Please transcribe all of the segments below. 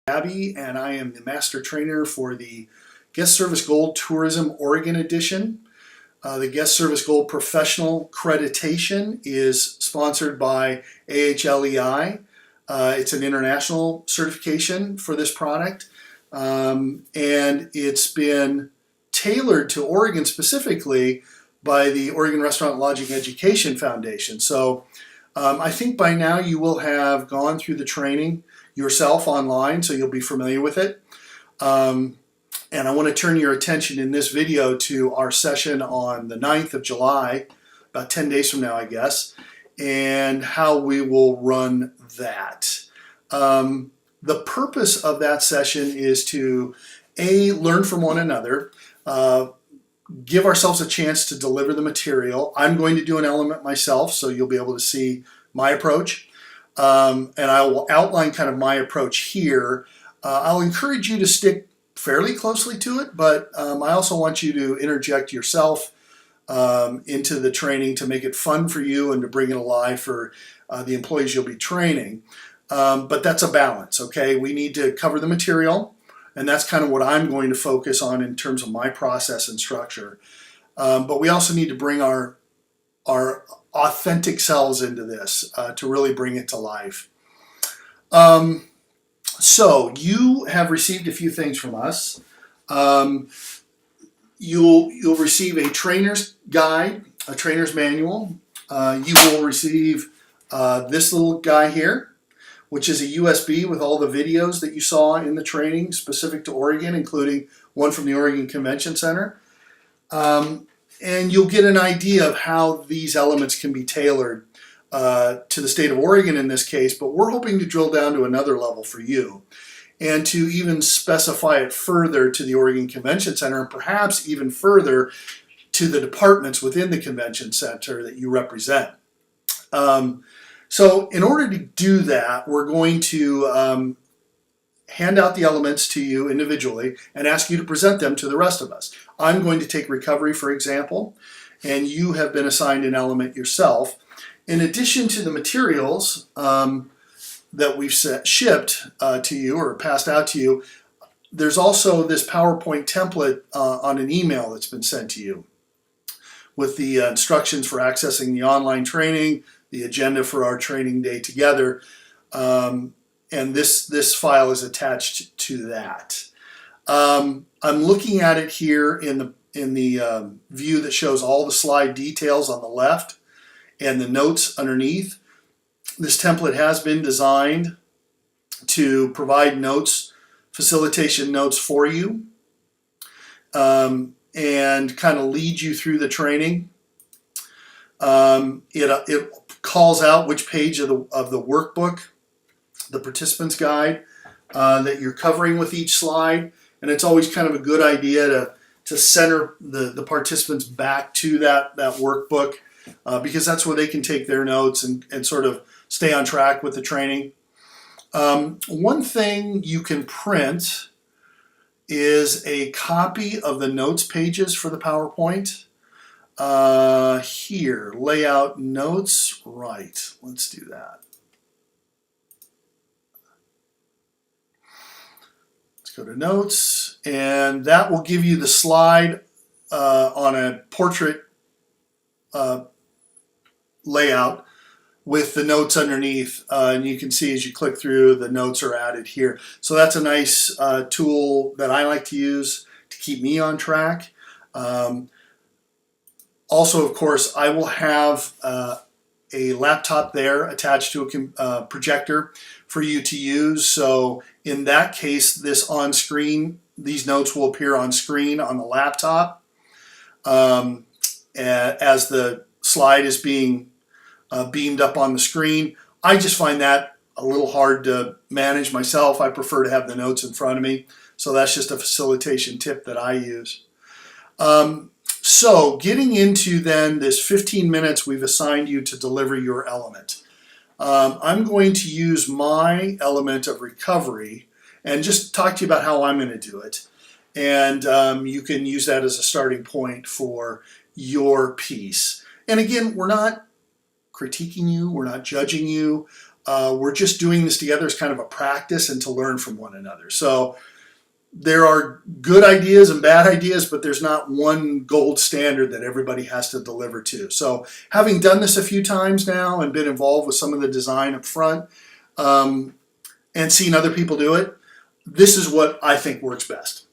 Abby, and I am the Master Trainer for the Guest Service Gold Tourism Oregon Edition. The Guest Service Gold Professional Accreditation is sponsored by AHLEI. It's an international certification for this product, and it's been tailored to Oregon specifically by the Oregon Restaurant Lodging Education Foundation. So I think by now you will have gone through the training yourself online, so you'll be familiar with it. And I want to turn your attention in this video to our session on the 9th of July, about 10 days from now, I guess, and how we will run that. The purpose of that session is to, learn from one another, give ourselves a chance to deliver the material. I'm going to do an element myself, so you'll be able to see my approach. And I will outline kind of my approach here. I'll encourage you to stick fairly closely to it, but I also want you to interject yourself into the training to make it fun for you and to bring it alive for the employees you'll be training. But that's a balance, okay? We need to cover the material, and that's kind of what I'm going to focus on in terms of my process and structure. But we also need to bring our authentic selves into this to really bring it to life. So you have received a few things from us. You'll receive a trainer's guide, a trainer's manual. You will receive this little guy here, which is a USB with all the videos that you saw in the training specific to Oregon, including one from the Oregon Convention Center. And you'll get an idea of how these elements can be tailored to the state of Oregon in this case, but we're hoping to drill down to another level for you and to even specify it further to the Oregon Convention Center and perhaps even further to the departments within the Convention Center that you represent. So in order to do that, we're going to hand out the elements to you individually and ask you to present them to the rest of us. I'm going to take recovery, for example, and you have been assigned an element yourself. In addition to the materials that we've shipped to you or passed out to you, there's also this PowerPoint template on an email that's been sent to you with the instructions for accessing the online training, the agenda for our training day together, and this file is attached to that. I'm looking at it here in the view that shows all the slide details on the left and the notes underneath. This template has been designed to provide notes, facilitation notes for you, and kind of lead you through the training. It calls out which page of the workbook, the participant's guide, that you're covering with each slide, and it's always kind of a good idea to center the participants back to that workbook, because that's where they can take their notes and sort of stay on track with the training. One thing you can print is a copy of the notes pages for the PowerPoint. Here, layout notes, right, let's do that. Let's go to notes, and that will give you the slide on a portrait layout with the notes underneath, and you can see as you click through, the notes are added here. So that's a nice tool that I like to use to keep me on track. Also, of course, I will have a laptop there attached to a projector for you to use. So in that case, these notes will appear on screen on the laptop as the slide is being beamed up on the screen. I just find that a little hard to manage myself. I prefer to have the notes in front of me. So that's just a facilitation tip that I use. So getting into then this 15 minutes we've assigned you to deliver your element. I'm going to use my element of recovery and just talk to you about how I'm going to do it. And you can use that as a starting point for your piece. And again, we're not critiquing you, we're not judging you. We're just doing this together as kind of a practice and to learn from one another. So there are good ideas and bad ideas, but there's not one gold standard that everybody has to deliver to. So having done this a few times now and been involved with some of the design up front and seen other people do it, this is what I think works best.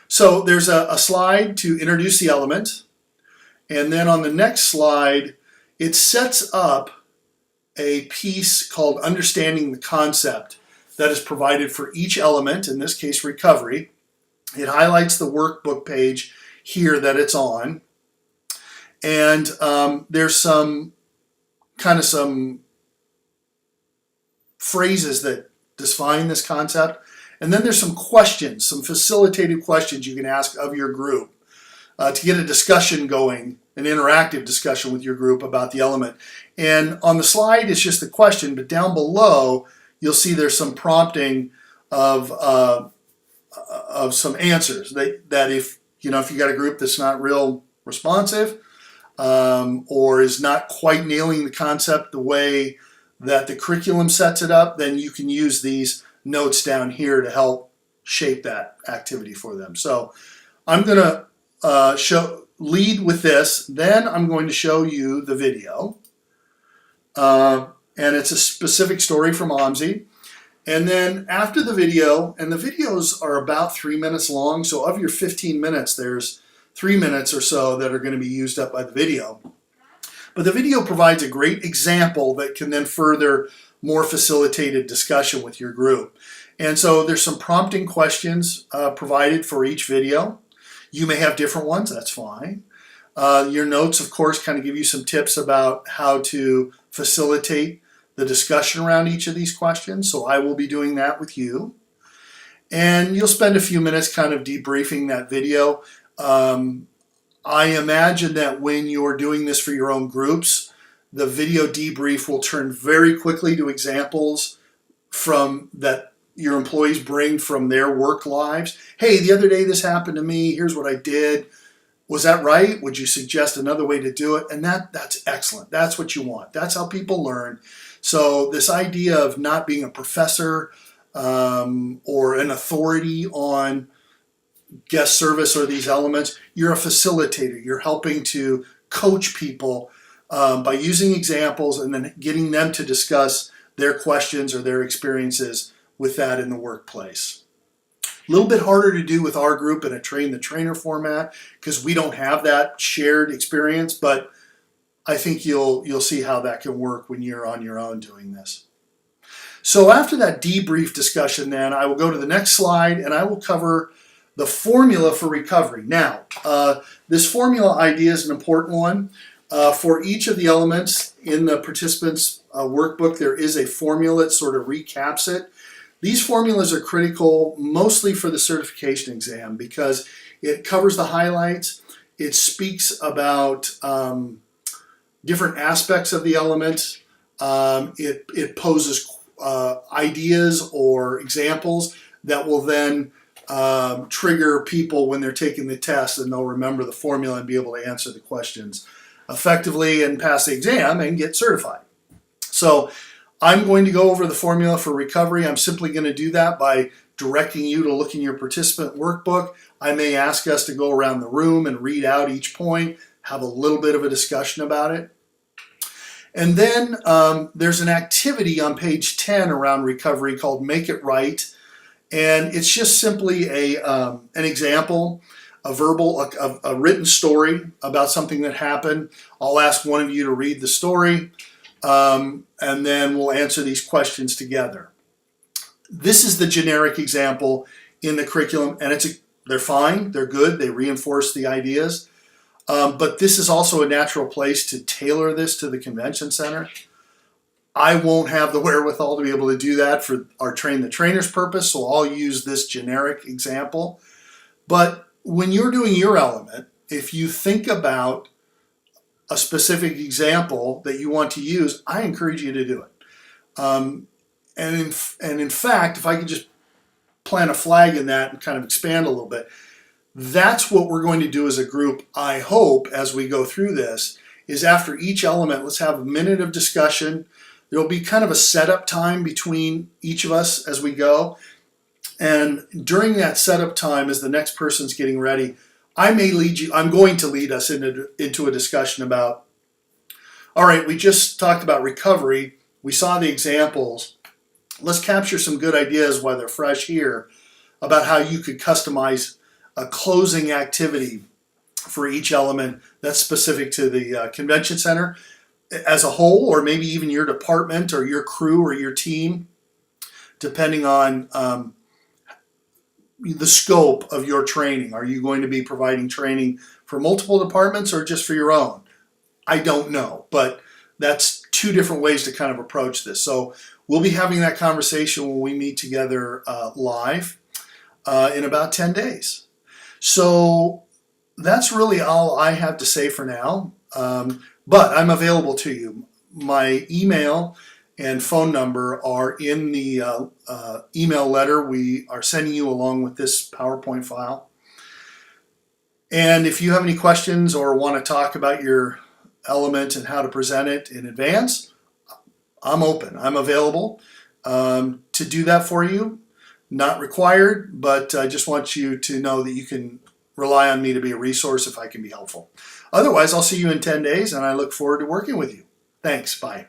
So there's a slide to introduce the element. And then on the next slide, it sets up a piece called Understanding the Concept that is provided for each element, in this case recovery. It highlights the workbook page here that it's on. And there's some phrases that define this concept. And then there's some questions, some facilitated questions you can ask of your group to get a discussion going, an interactive discussion with your group about the element. And on the slide, it's just the question, but down below, you'll see there's some prompting of some answers that if you got a group that's not real responsive or is not quite nailing the concept the way that the curriculum sets it up, then you can use these notes down here to help shape that activity for them. So I'm going to lead with this, then I'm going to show you the video. And it's a specific story from OMSI. And then after the video, and the videos are about 3 minutes long, so of your 15 minutes, there's 3 minutes or so that are going to be used up by the video. But the video provides a great example that can then further more facilitated discussion with your group. And so there's some prompting questions provided for each video. You may have different ones, that's fine. Your notes, of course, kind of give you some tips about how to facilitate the discussion around each of these questions. So I will be doing that with you. And you'll spend a few minutes kind of debriefing that video. I imagine that when you're doing this for your own groups, the video debrief will turn very quickly to examples from that your employees bring from their work lives. Hey, the other day this happened to me. Here's what I did. Was that right? Would you suggest another way to do it? And that's excellent. That's what you want. That's how people learn. So this idea of not being a professor or an authority on guest service or these elements, you're a facilitator. You're helping to coach people by using examples and then getting them to discuss their questions or their experiences with that in the workplace. A little bit harder to do with our group in a train the trainer format because we don't have that shared experience, but I think you'll see how that can work when you're on your own doing this. So after that debrief discussion, then I will go to the next slide and I will cover the formula for recovery. Now, this formula idea is an important one. For each of the elements in the participants' workbook, there is a formula that sort of recaps it. These formulas are critical mostly for the certification exam because it covers the highlights. It speaks about different aspects of the element. It poses ideas or examples that will then trigger people when they're taking the test, and they'll remember the formula and be able to answer the questions effectively and pass the exam and get certified. So I'm going to go over the formula for recovery. I'm simply going to do that by directing you to look in your participant workbook. I may ask us to go around the room and read out each point, have a little bit of a discussion about it. And then there's an activity on page 10 around recovery called Make It Right. And it's just simply an example, a written story about something that happened. I'll ask one of you to read the story, and then we'll answer these questions together. This is the generic example in the curriculum, and they're fine, they're good, they reinforce the ideas. But this is also a natural place to tailor this to the convention center. I won't have the wherewithal to be able to do that for our Train the Trainer's purpose, so I'll use this generic example. But when you're doing your element, if you think about a specific example that you want to use, I encourage you to do it. And in fact, if I could just plant a flag in that and kind of expand a little bit, that's what we're going to do as a group, I hope, as we go through this, is after each element, let's have a minute of discussion. There will be kind of a setup time between each of us as we go. And during that setup time, as the next person's getting ready, I'm going to lead us into a discussion about, all right, we just talked about recovery. We saw the examples. Let's capture some good ideas while they're fresh here about how you could customize a closing activity for each element that's specific to the convention center as a whole, or maybe even your department or your crew or your team, depending on the scope of your training. Are you going to be providing training for multiple departments or just for your own? I don't know, but that's two different ways to kind of approach this. So we'll be having that conversation when we meet together live in about 10 days. So that's really all I have to say for now, but I'm available to you. My email and phone number are in the email letter we are sending you along with this PowerPoint file. And if you have any questions or want to talk about your element and how to present it in advance, I'm open. I'm available to do that for you. Not required, but I just want you to know that you can rely on me to be a resource if I can be helpful. Otherwise, I'll see you in 10 days, and I look forward to working with you. Thanks. Bye.